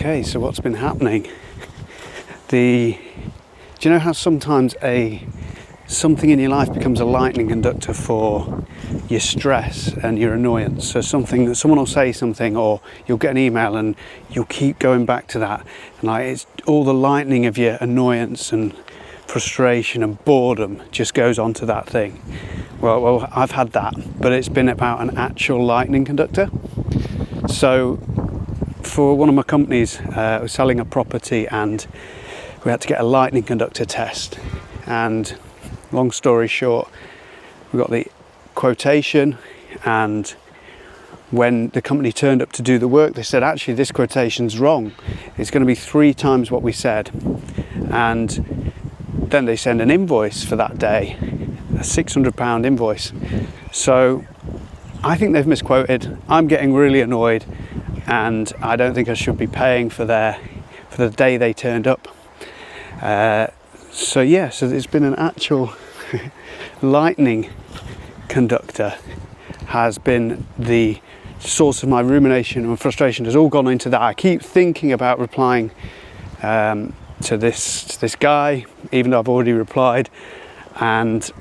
Okay, so what's been happening? Do you know how sometimes something in your life becomes a lightning conductor for your stress and your annoyance? So someone will say something, or you'll get an email and you'll keep going back to that, and like it's all the lightning of your annoyance and frustration and boredom just goes onto that thing. Well, I've had that, but it's been about an actual lightning conductor. So for one of my companies, I was selling a property and we had to get a lightning conductor test. And long story short, we got the quotation, and when the company turned up to do the work, they said, actually, this quotation's wrong. It's going to be 3 times what we said. And then they send an invoice for that day, a £600 invoice. So I think they've misquoted. I'm getting really annoyed, and I don't think I should be paying for the day they turned up. So it's been an actual lightning conductor has been the source of my rumination and frustration. Has all gone into that. I keep thinking about replying to this guy, even though I've already replied, and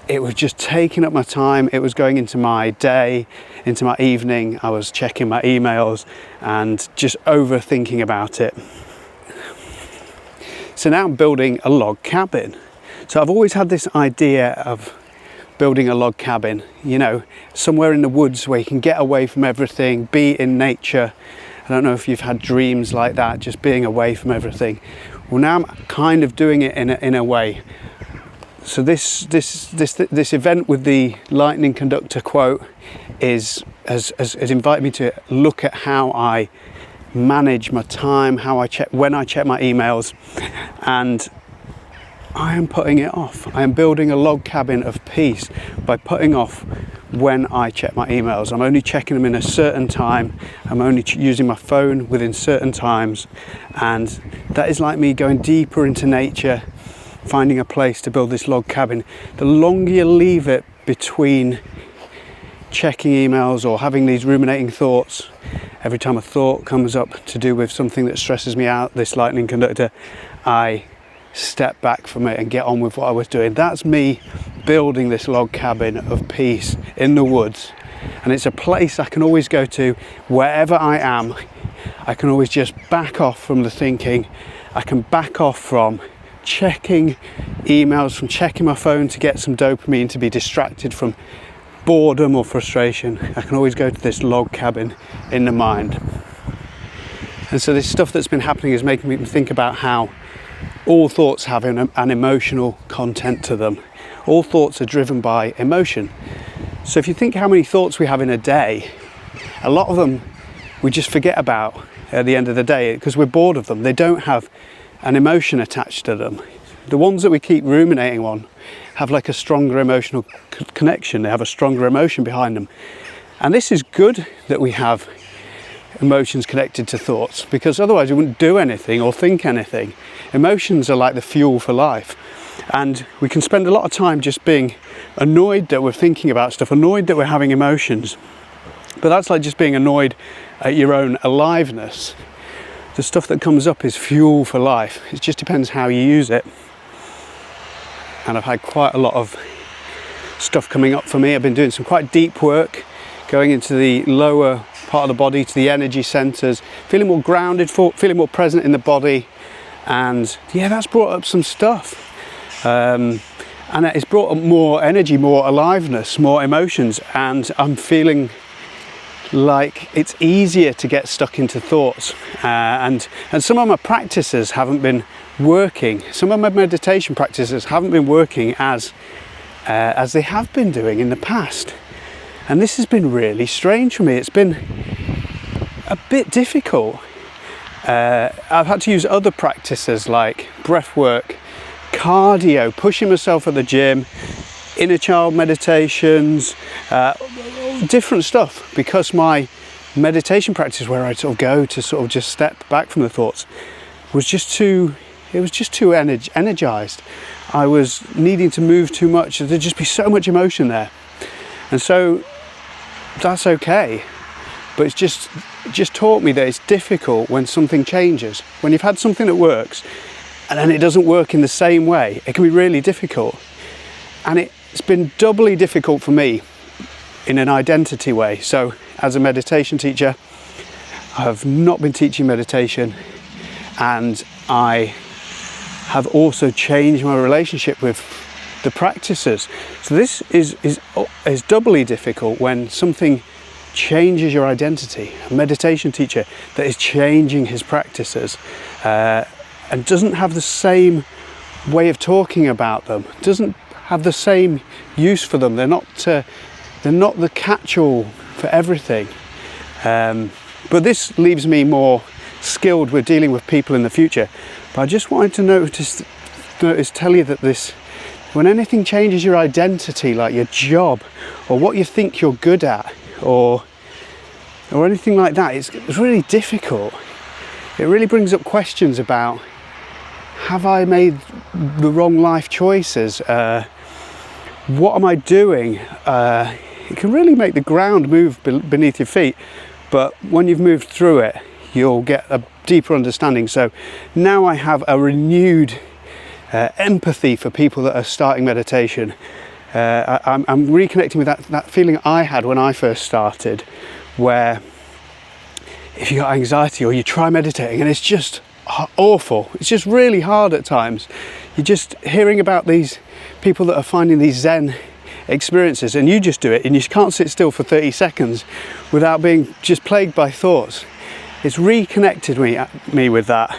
it was just taking up my time. It was going into my day, into my evening. I was checking my emails and just overthinking about it. So now I'm building a log cabin. So I've always had this idea of building a log cabin, somewhere in the woods where you can get away from everything, be in nature. I don't know if you've had dreams like that, just being away from everything. Well, now I'm kind of doing it in a way. So this event with the lightning conductor quote has invited me to look at how I manage my time, when I check my emails, and I am putting it off. I am building a log cabin of peace by putting off when I check my emails. I'm only checking them in a certain time. I'm only using my phone within certain times, and that is like me going deeper into nature, finding a place to build this log cabin. The longer you leave it between checking emails or having these ruminating thoughts, every time a thought comes up to do with something that stresses me out, this lightning conductor, I step back from it and get on with what I was doing. That's me building this log cabin of peace in the woods, and it's a place I can always go to wherever I am. I can always just back off from the thinking. I can back off from checking emails, from checking my phone to get some dopamine, to be distracted from boredom or frustration. I can always go to this log cabin in the mind. And so this stuff that's been happening is making me think about how all thoughts have an emotional content to them. All thoughts are driven by emotion. So if you think how many thoughts we have in a day, a lot of them we just forget about at the end of the day because we're bored of them. They don't have an emotion attached to them. The ones that we keep ruminating on have like a stronger emotional connection. They have a stronger emotion behind them. And this is good that we have emotions connected to thoughts, because otherwise we wouldn't do anything or think anything. Emotions are like the fuel for life, and we can spend a lot of time just being annoyed that we're thinking about stuff, annoyed that we're having emotions, but that's like just being annoyed at your own aliveness. The stuff that comes up is fuel for life. It just depends how you use it. And I've had quite a lot of stuff coming up for me. I've been doing some quite deep work, going into the lower part of the body, to the energy centers, feeling more grounded, feeling more present in the body. And yeah, that's brought up some stuff. And it's brought up more energy, more aliveness, more emotions. And I'm feeling like it's easier to get stuck into thoughts. And some of my practices haven't been working. Some of my meditation practices haven't been working as they have been doing in the past. And this has been really strange for me. It's been a bit difficult. I've had to use other practices like breath work, cardio, pushing myself at the gym, inner child meditations, different stuff, because my meditation practice, where I sort of go to sort of just step back from the thoughts, was just too energized. I was needing to move too much. There'd just be so much emotion there. And so that's okay. but it's just taught me that it's difficult when something changes. When you've had something that works and then it doesn't work in the same way, it can be really difficult. And it's been doubly difficult for me in an identity way. So as a meditation teacher, I have not been teaching meditation, and I have also changed my relationship with the practices. So this is doubly difficult when something changes your identity. A meditation teacher that is changing his practices and doesn't have the same way of talking about them, doesn't have the same use for them. They're not the catch-all for everything. But this leaves me more skilled with dealing with people in the future. But I just wanted to tell you that when anything changes your identity, like your job or what you think you're good at, or anything like that, it's really difficult. It really brings up questions about, have I made the wrong life choices? What am I doing? It can really make the ground move beneath your feet, but when you've moved through it, you'll get a deeper understanding. So now I have a renewed empathy for people that are starting meditation. I'm reconnecting with that feeling I had when I first started, where if you got anxiety or you try meditating and it's just awful, it's just really hard at times. You're just hearing about these people that are finding these Zen experiences, and you just do it and you can't sit still for 30 seconds without being just plagued by thoughts. It's reconnected me with that,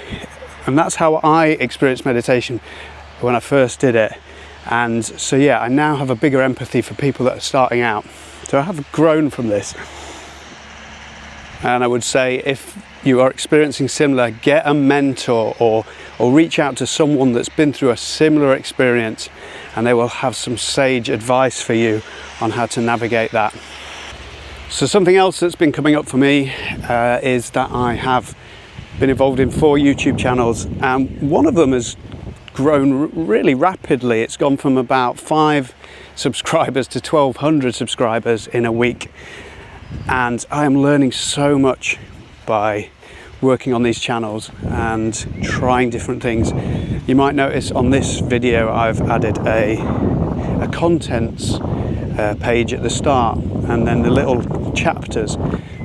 and that's how I experienced meditation when I first did it. And so yeah, I now have a bigger empathy for people that are starting out. So I have grown from this. And I would say, if you are experiencing similar, get a mentor or reach out to someone that's been through a similar experience, and they will have some sage advice for you on how to navigate that. So something else that's been coming up for me is that I have been involved in 4 YouTube channels, and one of them has grown really rapidly. It's gone from about 5 subscribers to 1,200 subscribers in a week, and I am learning so much by working on these channels and trying different things. You might notice on this video I've added a contents page at the start, and then the little chapters,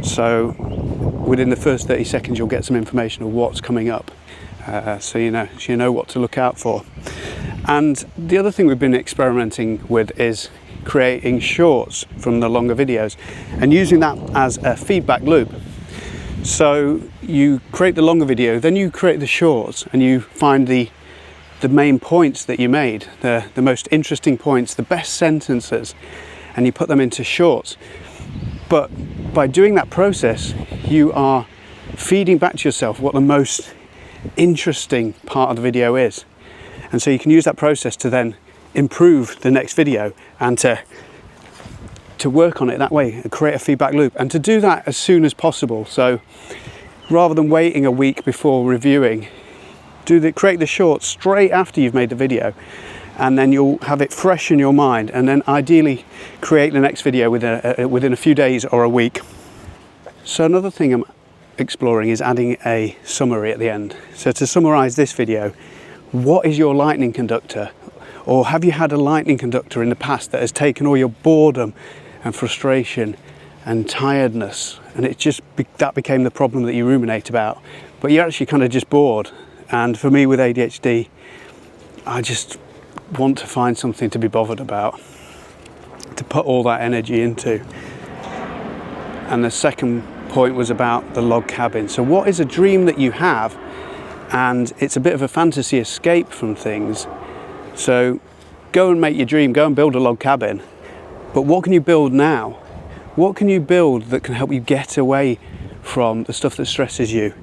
so within the first 30 seconds you'll get some information of what's coming up, so you know what to look out for. And the other thing we've been experimenting with is creating shorts from the longer videos and using that as a feedback loop. So you create the longer video, then you create the shorts, and you find the main points that you made, the most interesting points, the best sentences, and you put them into shorts. But by doing that process, you are feeding back to yourself what the most interesting part of the video is. And so you can use that process to then improve the next video and to work on it that way and create a feedback loop, and to do that as soon as possible. So rather than waiting a week before reviewing, create the shorts straight after you've made the video, and then you'll have it fresh in your mind, and then ideally create the next video within a few days or a week. So another thing I'm exploring is adding a summary at the end. So to summarize this video, what is your lightning conductor? Or have you had a lightning conductor in the past that has taken all your boredom and frustration and tiredness, and that became the problem that you ruminate about, but you're actually kind of just bored? And for me with ADHD, I just want to find something to be bothered about, to put all that energy into. And the second point was about the log cabin. So what is a dream that you have, and it's a bit of a fantasy escape from things? So go and make your dream, go and build a log cabin. But what can you build now? What can you build that can help you get away from the stuff that stresses you?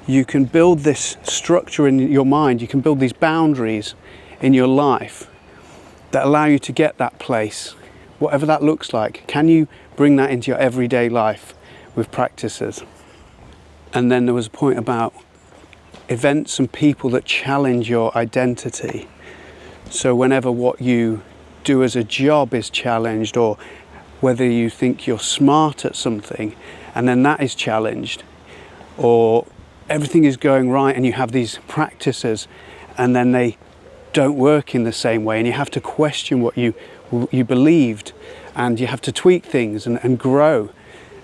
You can build this structure in your mind, you can build these boundaries in your life that allow you to get that place, whatever that looks like. Can you bring that into your everyday life with practices? And then there was a point about events and people that challenge your identity. So whenever what you do as a job is challenged, or whether you think you're smart at something and then that is challenged, or everything is going right and you have these practices and then they don't work in the same way, and you have to question what you believed, and you have to tweak things and grow.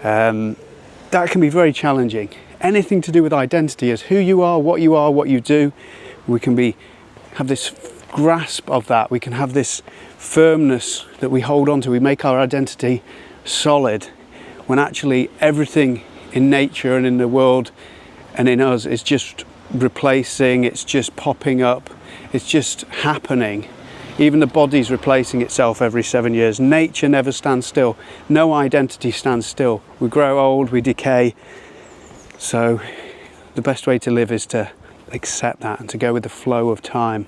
That can be very challenging. Anything to do with identity, is who you are, what you do. We can have this grasp of that. We can have this firmness that we hold on to. We make our identity solid, when actually everything in nature and in the world and in us is just replacing, it's just popping up, it's just happening. Even the body's replacing itself every 7 years. Nature never stands still. No identity stands still. We grow old, we decay. So the best way to live is to accept that and to go with the flow of time.